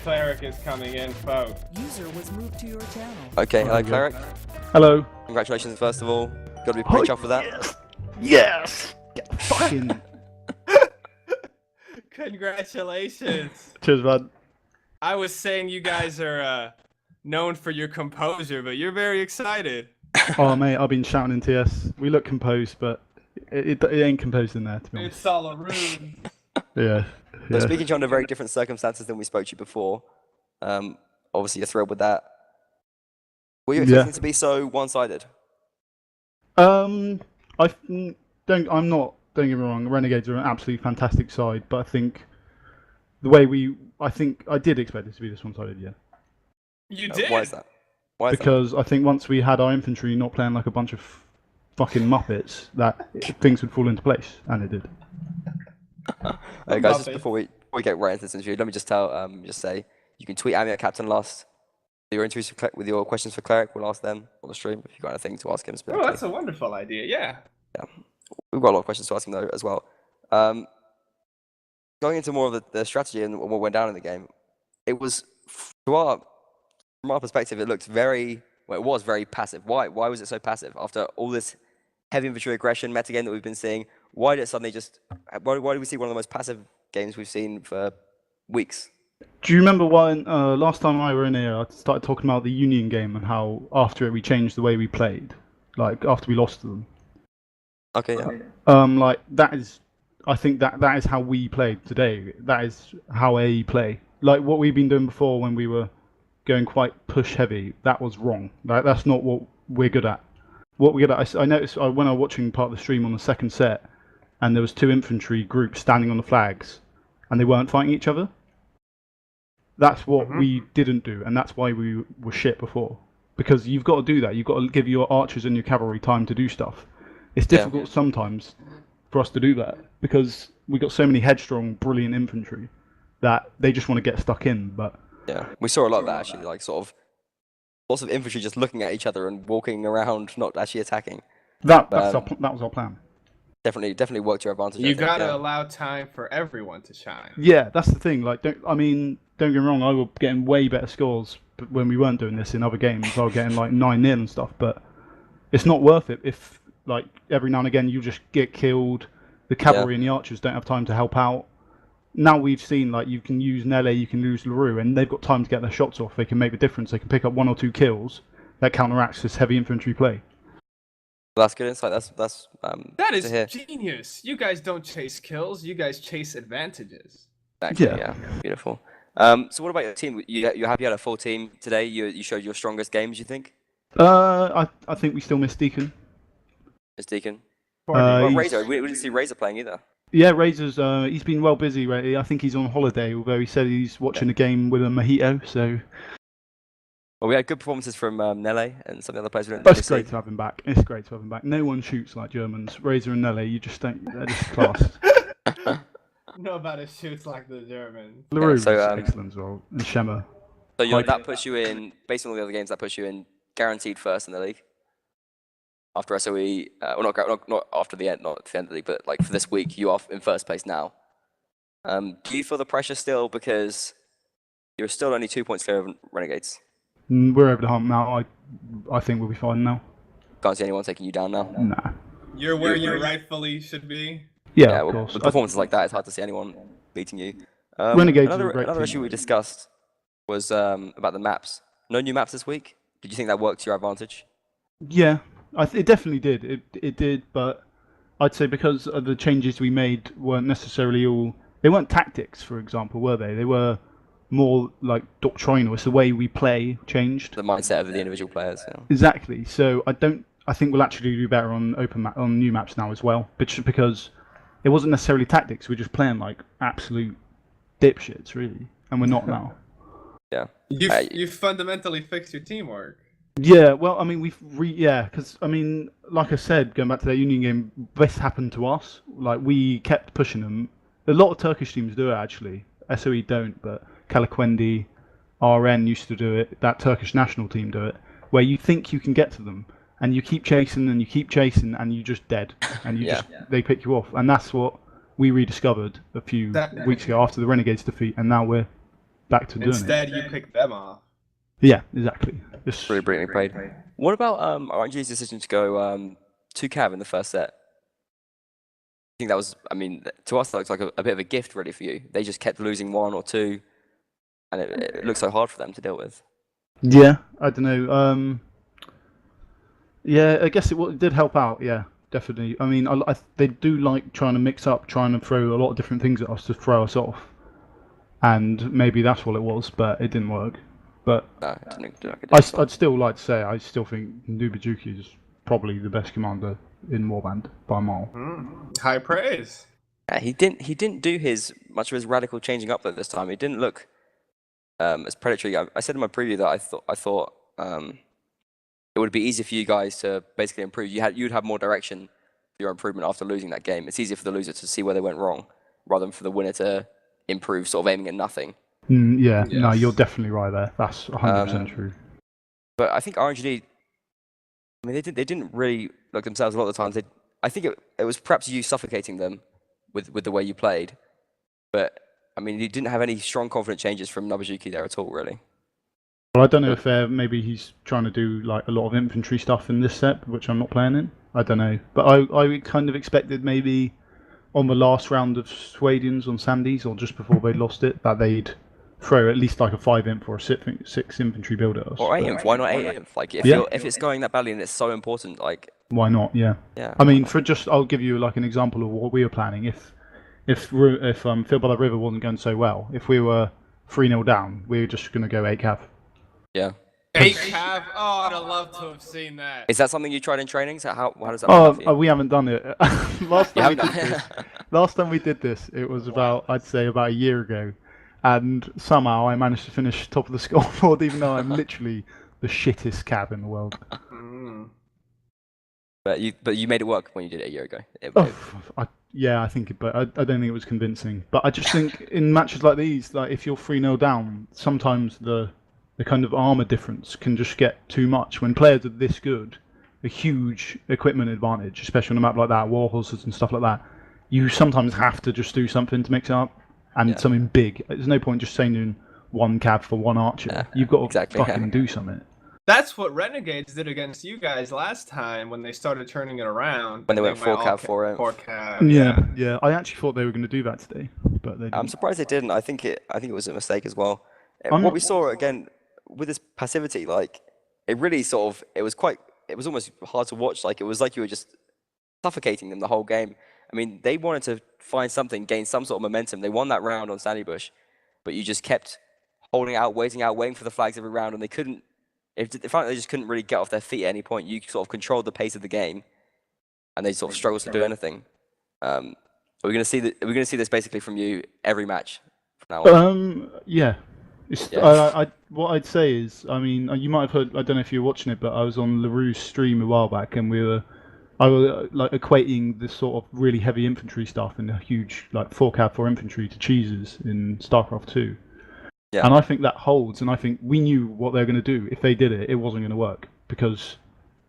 Cleric is coming in, folks. User was moved to your channel. Okay, hello, Cleric. Hello. Congratulations, first of all. Got to be pretty chuffed with that. Yes! Fucking. Congratulations. Cheers, man. I was saying you guys are known for your composure, but you're very excited. Oh, mate, I've been shouting in TS. We look composed, but it ain't composed in there, to be honest. It's all a ruse. Yeah. So speaking to you under very different circumstances than we spoke to you before, obviously you're thrilled with that. Were you expecting it to be so one-sided? I'm not. Don't get me wrong. Renegades are an absolutely fantastic side, but I think the way I did expect it to be this one-sided. Yeah. You did. Why is that? Because I think once we had our infantry not playing like a bunch of fucking muppets, that things would fall into place, and it did. Hey guys, just before we get right into this interview, let me just say you can tweet at me at Captain Lust. Your interviews with your questions for Cleric, we'll ask them on the stream if you've got anything to ask him. Oh, that's a wonderful idea. Yeah. Yeah, we've got a lot of questions to ask him though as well. Going into more of the strategy and what went down in the game, it was from our perspective, it looked it was very passive. Why was it so passive after all this heavy infantry aggression metagame that we've been seeing? Why did it suddenly why did we see one of the most passive games we've seen for weeks? Do you remember when last time I were in here, I started talking about the Union game and how after it we changed the way we played, like after we lost to them. Okay, yeah. Like I think that is how we played today. That is how AE play. Like what we've been doing before when we were going quite push heavy, that was wrong. Like that's not what we're good at. What we're good at, I noticed when I was watching part of the stream on the second set, and there was two infantry groups standing on the flags, and they weren't fighting each other. That's what we didn't do, and that's why we were shit before. Because you've got to do that. You've got to give your archers and your cavalry time to do stuff. It's difficult sometimes for us to do that because we've got so many headstrong, brilliant infantry that they just want to get stuck in. But yeah, we saw a lot of that actually, like sort of lots of infantry just looking at each other and walking around, not actually attacking. That was our plan. Definitely worked to your advantage. You gotta allow time for everyone to shine. Yeah, that's the thing. Like, don't get me wrong. I was getting way better scores when we weren't doing this in other games. I was getting like 9-0 and stuff. But it's not worth it if like every now and again you just get killed. The cavalry and the archers don't have time to help out. Now we've seen like you can use Nele, you can use LaRue, and they've got time to get their shots off. They can make the difference. They can pick up 1 or 2 kills that counteracts this heavy infantry play. That's good insight. That is genius. You guys don't chase kills. You guys chase advantages. Exactly, yeah. Beautiful. So what about your team? You're happy you had a full team today? You showed your strongest games, you think? I think we still missed Deacon. Miss Deacon. Razor. We didn't see Razor playing either. Yeah, Razor's he's been well busy lately. I think he's on holiday, although he said he's watching a game with a mojito. So. Well, we had good performances from Nele and some of the other players. It's great to have him back. It's great to have him back. No one shoots like Germans. Razor and Nele, you just don't. They're just class. Nobody shoots like the Germans. LaRue was excellent as well, and Shemmer. So that puts you in, based on all the other games, that puts you in guaranteed first in the league. After SOE, well, not after the end, not at the end of the league, but like for this week, you are in first place now. Do you feel the pressure still because you're still only 2 points clear of Renegades? We're over the hump now. I think we'll be fine now. Can't see anyone taking you down now? Nah. You're where you rightfully should be? Yeah, of course. With performances like that, it's hard to see anyone beating you. Renegades another issue we discussed was about the maps. No new maps this week? Did you think that worked to your advantage? Yeah, it definitely did. It did, but I'd say because of the changes we made weren't necessarily all... They weren't tactics, for example, were they? They were more like doctrinal. It's the way we play changed. The mindset of the individual players. Yeah. Exactly. So I think we'll actually do better on on new maps now as well, because it wasn't necessarily tactics. We're just playing like absolute dipshits, really, and we're not now. Yeah. You fundamentally fixed your teamwork. Yeah. Well, I mean, because I mean, like I said, going back to that Union game, this happened to us. Like we kept pushing them. A lot of Turkish teams do it actually. SOE don't, but Kalakwendi, RN used to do it. That Turkish national team do it, where you think you can get to them, and you keep chasing and you keep chasing, and you're just dead, and they pick you off, and that's what we rediscovered a few weeks ago after the Renegades defeat, and now we're back to doing Instead, it. you pick them off. Yeah, exactly. Just, Really brilliantly played. What about RNG's decision to go 2 Cav in the first set? I think that was, I mean, to us that looks like a bit of a gift really for you. They just kept losing 1 or 2, and it looks so hard for them to deal with. yeah, I don't know. Yeah, I guess it did help out. Yeah, definitely. I mean, they do like trying to mix up, trying to throw a lot of different things at us to throw us off, and maybe that's what it was, but it didn't work. But No, it didn't look like it did. I'd still like to say I still think Nubajuki is probably the best commander in Warband by a mile. High praise. Yeah, he didn't do much of his radical changing up though this time. He didn't look as predatory. I said in my preview that I thought it would be easier for you guys to basically improve. You'd have more direction for your improvement after losing that game. It's easier for the loser to see where they went wrong, rather than for the winner to improve, sort of aiming at nothing. Yeah, no, Yes. you're definitely right there. That's 100% true. But I think RNGD, I mean, they didn't really look themselves a lot of the times. I think it was perhaps you suffocating them with the way you played. But I mean, you didn't have any strong, confident changes from Nabajuki there at all, really. Well, I don't know if maybe he's trying to do like a lot of infantry stuff in this set, which I'm not playing in. I don't know, but I kind of expected maybe on the last round of Swadians on Sandy's or just before they lost it that they'd throw at least like a 5-inf or a 6 infantry build at us. Or 8-inf, why not 8-inf? Like if it's going that badly and it's so important, like why not? Yeah. Yeah. I mean, I'll give you like an example of what we were planning. If Phil by the River wasn't going so well, if we were 3-0 down, we were just going to go 8 cav. Yeah. 8 Cav. Oh, I'd have loved to have seen that. Is that something you tried in training? So how does that work for you? We haven't done it. Last You time haven't last time we did this, it was I'd say about a year ago, and somehow I managed to finish top of the scoreboard, even though I'm literally the shittest cab in the world. But you made it work when you did it a year ago. Yeah, I think, but I don't think it was convincing. But I just think in matches like these, like if you're 3-0 down, sometimes the kind of armor difference can just get too much. When players are this good, a huge equipment advantage, especially on a map like that, war horses and stuff like that, you sometimes have to just do something to mix it up, and something big. There's no point just saying 1 cab for 1 archer. Yeah, You've got to exactly, fucking do something. That's what Renegades did against you guys last time when they started turning it around. When they went 4 cav for it. 4 cav. Yeah. I actually thought they were going to do that today, but they didn't. I'm surprised they didn't. I think it was a mistake as well. We saw again with this passivity, like it really it was almost hard to watch. Like it was like you were just suffocating them the whole game. I mean, they wanted to find something, gain some sort of momentum. They won that round on Sandy Bush, but you just kept holding out, waiting for the flags every round, and they couldn't. They just couldn't really get off their feet at any point. You sort of controlled the pace of the game, and they sort of struggled to do anything. We're gonna see this basically from you every match from now on. Yeah. What I'd say is, I mean, you might have heard. I don't know if you were watching it, but I was on LaRue's stream a while back, and I was like equating this sort of really heavy infantry stuff and the huge like 4 cav 4 infantry to cheeses in StarCraft 2. Yeah. And I think that holds, and I think we knew what they were going to do. If they did it, it wasn't going to work, because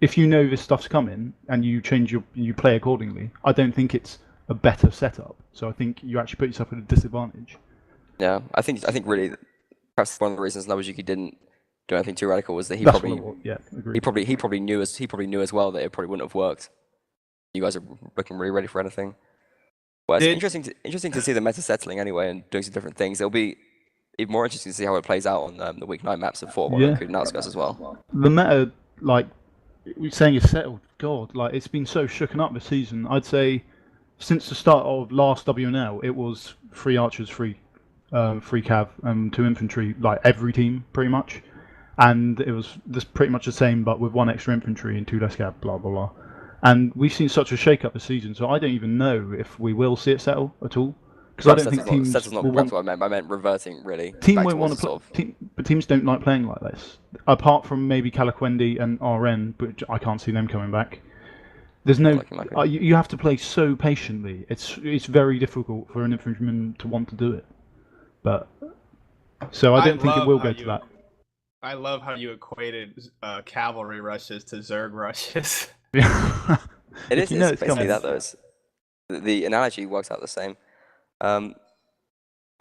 if you know this stuff's coming and you play accordingly, I don't think it's a better setup. So I think you actually put yourself at a disadvantage. Yeah, I think really perhaps one of the reasons Nabajuki didn't do anything too radical was that he probably knew as well that it probably wouldn't have worked. You guys are looking really ready for anything. Well, it's interesting to see the meta settling anyway and doing some different things. It'll be even more interesting to see how it plays out on the week 9 maps of 4, including Outskirts as well. The meta, like saying is settled. God, like it's been so shooken up this season. I'd say since the start of last WNL, it was 3 archers, 3 cav, and 2 infantry, like every team pretty much, and it was pretty much the same, but with 1 extra infantry and 2 less cav, blah blah blah. And we've seen such a shake-up this season, so I don't even know if we will see it settle at all. Because I don't think teams. That's not what I meant. I meant reverting, really. Team won't want to play, but teams don't like playing like this. Apart from maybe Calaquendi and RN, but I can't see them coming back. There's no. You have to play so patiently. It's very difficult for an infantryman to want to do it. But so I don't think it will go to that. I love how you equated cavalry rushes to Zerg rushes. It is basically that though. The analogy works out the same.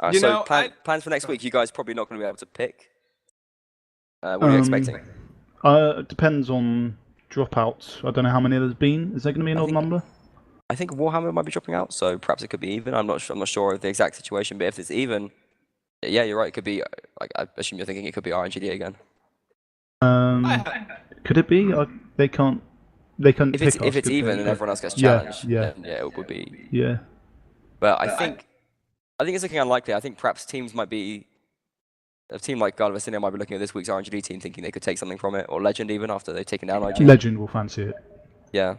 Alright, You so know, plans for next week. You guys probably not going to be able to pick. What are you expecting? It depends on dropouts. I don't know how many there's been. Is there going to be an odd number? I think Warhammer might be dropping out, so perhaps it could be even. I'm not sure of the exact situation, but if it's even, yeah, you're right. It could be. Like, I assume you're thinking it could be RNGD again. Could it be? They can't. They couldn't If pick it's us, if it's could even they? and everyone else gets Yeah, challenged, yeah. then yeah, it would be. Yeah. But I think it's looking unlikely. I think perhaps teams might be. A team like God of Abyssinia might be looking at this week's RNGD team, thinking they could take something from it, or Legend even after they've taken down IG. Legend will fancy it. Yeah,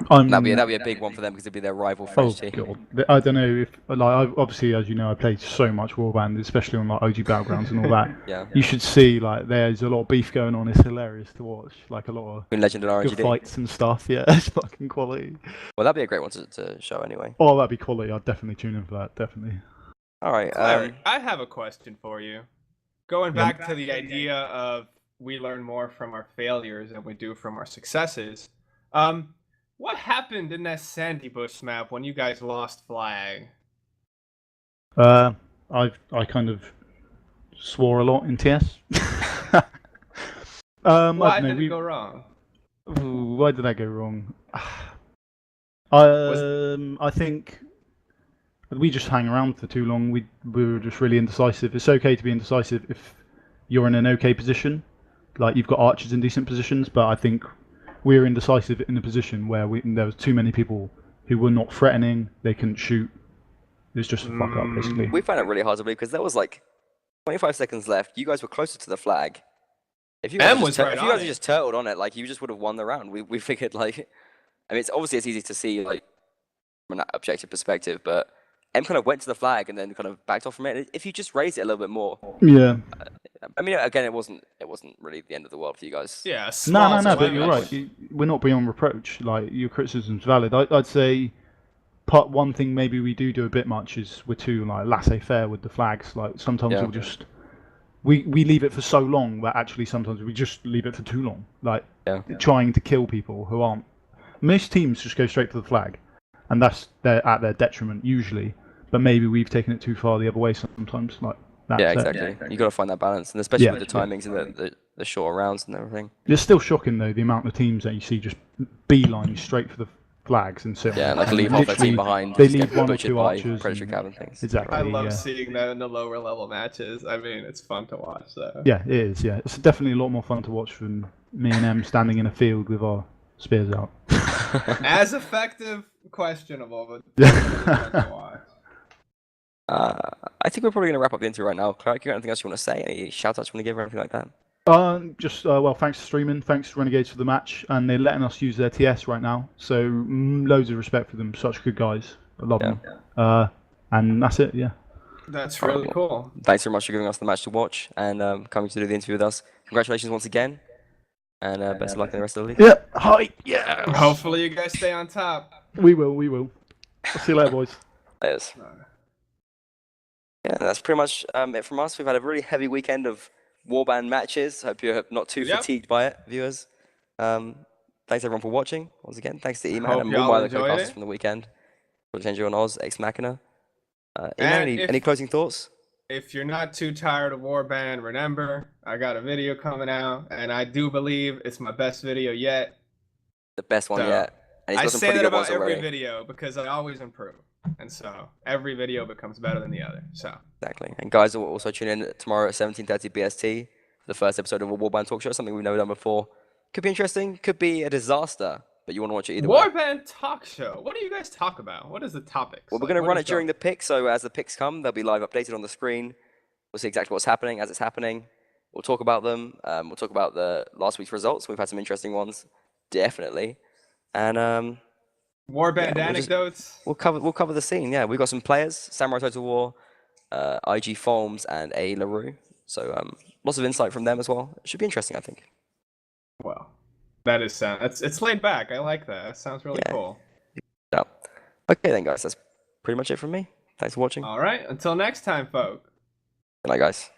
that'd be a big one for them because it'd be their rival Oh French team. god, I don't know if obviously, as you know, I played so much Warband, especially on like OG Battlegrounds and all that. Yeah. You should see like there's a lot of beef going on. It's hilarious to watch. Like a lot of Between Legend and good RNGD. fights and stuff. Yeah, it's fucking quality. Well, that'd be a great one to show anyway. Oh, that'd be quality. I'd definitely tune in for that. Definitely. All right. Cleric, I have a question for you. Going back to the idea of we learn more from our failures than we do from our successes. What happened in that Sandy Bush map when you guys lost flag? I kind of swore a lot in TS. Why did it go wrong? Ooh, why did that go wrong? I think we just hang around for too long. We were just really indecisive. It's okay to be indecisive if you're in an okay position, like you've got archers in decent positions. But I think we were indecisive in a position where there was too many people who were not threatening. They couldn't shoot. It was just a fuck up, basically. We found it really hard to believe because there was like 25 seconds left. You guys were closer to the flag. If you guys had just turtled on it, like you just would have won the round. We figured like, I mean, it's easy to see like from an objective perspective, but M kind of went to the flag and then kind of backed off from it. If you just raised it a little bit more, Yeah. I mean, again, it wasn't really the end of the world for you guys. Yeah. No, but you're right. We're not beyond reproach. Like your criticism's valid. I'd say one thing maybe we do a bit much is we're too like laissez-faire with the flags. Like sometimes we'll just we leave it for so long that actually sometimes we just leave it for too long. Like trying to kill people who aren't. Most teams just go straight for the flag, and they're at their detriment usually. But maybe we've taken it too far the other way sometimes. Like yeah, exactly. You got to find that balance, and especially with the timings and the shorter rounds and everything. It's still shocking though the amount of teams that you see just beeline straight for the flags and sit. Yeah, like leave half their team behind. They leave one or two archers. Predatory cav and things. Exactly. I love seeing that in the lower level matches. I mean, it's fun to watch. So. Yeah, it is. Yeah, it's definitely a lot more fun to watch than me and Em standing in a field with our spears out. As effective, questionable, but fun to watch. I think we're probably going to wrap up the interview right now. Clark, you got anything else you want to say? Any shout outs you want to give or anything like that? Well, thanks for streaming. Thanks to Renegades for the match, and they're letting us use their TS right now. So loads of respect for them. Such good guys. I love them. And that's it. Yeah. That's really cool. Thanks very much for giving us the match to watch and coming to do the interview with us. Congratulations once again, and best of luck in the rest of the league. Yeah. Hi. Yeah. Hopefully you guys stay on top. We will. We will. I'll see you later, boys. Yes. Yeah, that's pretty much it from us. We've had a really heavy weekend of Warband matches. Hope you're not too fatigued by it, viewers. Thanks everyone for watching. Once again, thanks to E-Man and all my other co-casters from the weekend. Change on Oz, Ex Machina. Any closing thoughts? If you're not too tired of Warband, remember, I got a video coming out, and I do believe it's my best video yet. The best one yet. And I say that about every video because I always improve. And so every video becomes better than the other. So exactly. And guys will also tune in tomorrow at 17:30 BST for the first episode of a Warband talk show. Something we've never done before. Could be interesting. Could be a disaster. But you want to watch it either way. Warband talk show. What do you guys talk about? What is the topic? Well, we're going to run it during the picks. So as the picks come, they'll be live updated on the screen. We'll see exactly what's happening as it's happening. We'll talk about them. We'll talk about the last week's results. We've had some interesting ones, definitely. And Warband anecdotes. We'll cover the scene. Yeah, we've got some players: Samurai Total War, IG Foams, and A LaRue. So lots of insight from them as well. It should be interesting, I think. Well, that is it's laid back. I like that. That sounds really cool. Yeah. Okay then, guys. That's pretty much it from me. Thanks for watching. All right. Until next time, folks. Good night, guys.